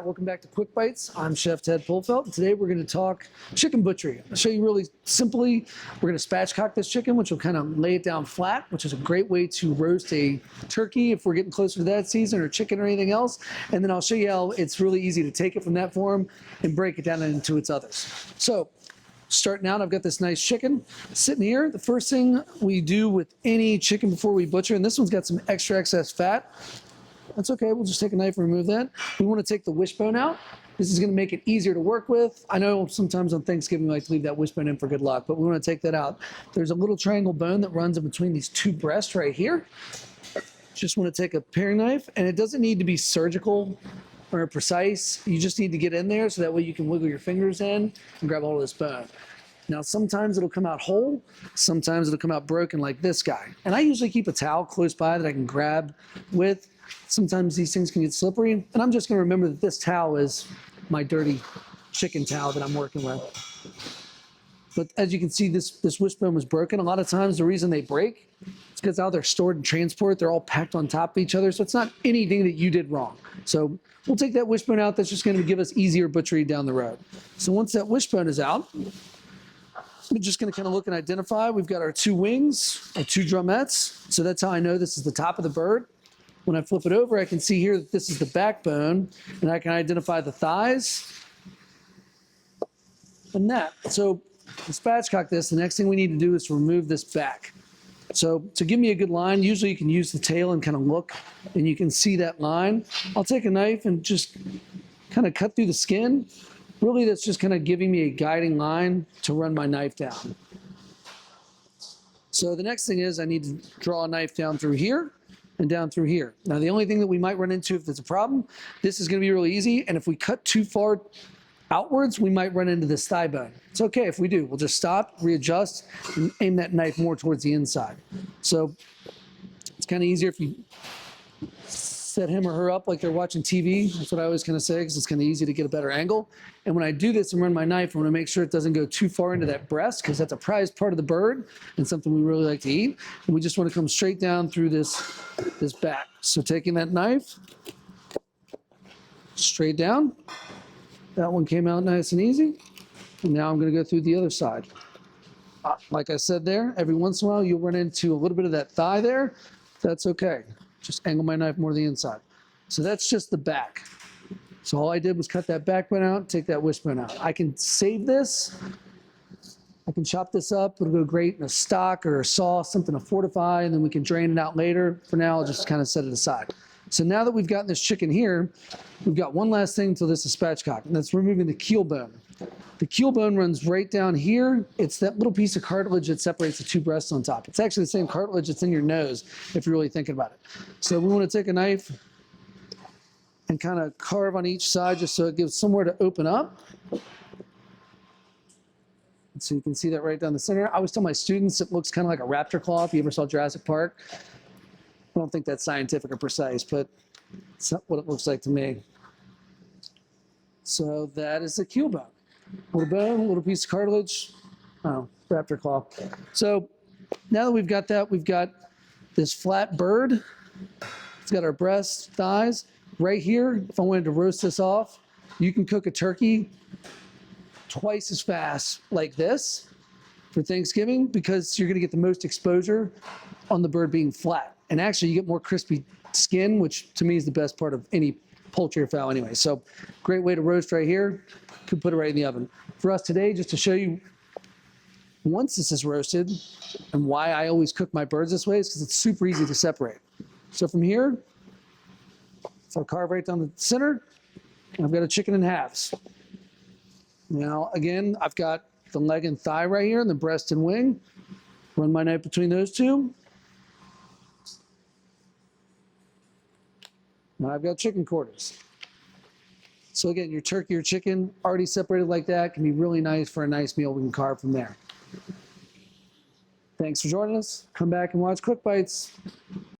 Hi, welcome back to Quick Bites. I'm Chef Ted Polfelt, and today we're going to talk chicken butchery. I'll show you really simply. We're going to spatchcock this chicken, which will kind of lay it down flat, which is a great way to roast a turkey if we're getting closer to that season, or chicken or anything else. And then I'll show you how it's really easy to take it from that form and break it down into its others. So, starting out, I've got this nice chicken sitting here. The first thing we do with any chicken before we butcher, and this one's got some extra excess fat. That's okay, we'll just take a knife and remove that. We want to take the wishbone out. This is going to make it easier to work with. I know sometimes on Thanksgiving we like to leave that wishbone in for good luck, but we want to take that out. There's a little triangle bone that runs in between these two breasts right here. Just want to take a paring knife, and it doesn't need to be surgical or precise. You just need to get in there so that way you can wiggle your fingers in and grab hold of this bone. Now, sometimes it'll come out whole, sometimes it'll come out broken like this guy. And I usually keep a towel close by that I can grab with. Sometimes these things can get slippery, and I'm just going to remember that this towel is my dirty chicken towel that I'm working with. But as you can see, this wishbone was broken. A lot of times the reason they break is because how they're stored and transported, they're all packed on top of each other, so it's not anything that you did wrong. So we'll take that wishbone out. That's just going to give us easier butchery down the road. So once that wishbone is out, I'm just going to kind of look and identify. We've got our two wings, our two drumettes. So that's how I know this is the top of the bird. When I flip it over, I can see here that this is the backbone, and I can identify the thighs and that. So to spatchcock this, the next thing we need to do is to remove this back. So to give me a good line, usually you can use the tail and kind of look, and you can see that line. I'll take a knife and just kind of cut through the skin. Really, that's just kind of giving me a guiding line to run my knife down. So the next thing is I need to draw a knife down through here and down through here. Now, the only thing that we might run into if there's a problem, this is going to be really easy, and if we cut too far outwards, we might run into this thigh bone. It's okay if we do. We'll just stop, readjust, and aim that knife more towards the inside. So it's kind of easier if you set him or her up like they're watching TV. That's what I always kind of say, because it's kind of easy to get a better angle. And when I do this and run my knife, I want to make sure it doesn't go too far into that breast, because that's a prized part of the bird and something we really like to eat. And we just want to come straight down through this back. So taking that knife, straight down. That one came out nice and easy. And now I'm going to go through the other side. Like I said there, every once in a while you'll run into a little bit of that thigh there. That's okay. Just angle my knife more to the inside. So that's just the back. So all I did was cut that backbone out, take that wishbone out. I can save this. I can chop this up. It'll go great in a stock or a sauce, something to fortify, and then we can drain it out later. For now, I'll just kind of set it aside. So now that we've gotten this chicken here, we've got one last thing until this is spatchcocked, and that's removing the keel bone. The keel bone runs right down here. It's that little piece of cartilage that separates the two breasts on top. It's actually the same cartilage that's in your nose, if you're really thinking about it. So we want to take a knife and kind of carve on each side just so it gives somewhere to open up. So you can see that right down the center. I always tell my students it looks kind of like a raptor claw if you ever saw Jurassic Park. I don't think that's scientific or precise, but it's not what it looks like to me. So that is the keel bone. Little bone, little piece of cartilage. Oh, raptor claw. So now that we've got that, we've got this flat bird. It's got our breasts, thighs. Right here, if I wanted to roast this off, you can cook a turkey twice as fast like this for Thanksgiving, because you're going to get the most exposure on the bird being flat. And actually, you get more crispy skin, which to me is the best part of any poultry or fowl anyway. So great way to roast right here. Could put it right in the oven. For us today, just to show you once this is roasted and why I always cook my birds this way, is because it's super easy to separate. So from here, so I'll carve right down the center, and I've got a chicken in halves. Now, again, I've got the leg and thigh right here, and the breast and wing. Run my knife between those two. Now I've got chicken quarters. So again, your turkey or chicken already separated like that can be really nice for a nice meal we can carve from there. Thanks for joining us. Come back and watch Quick Bites.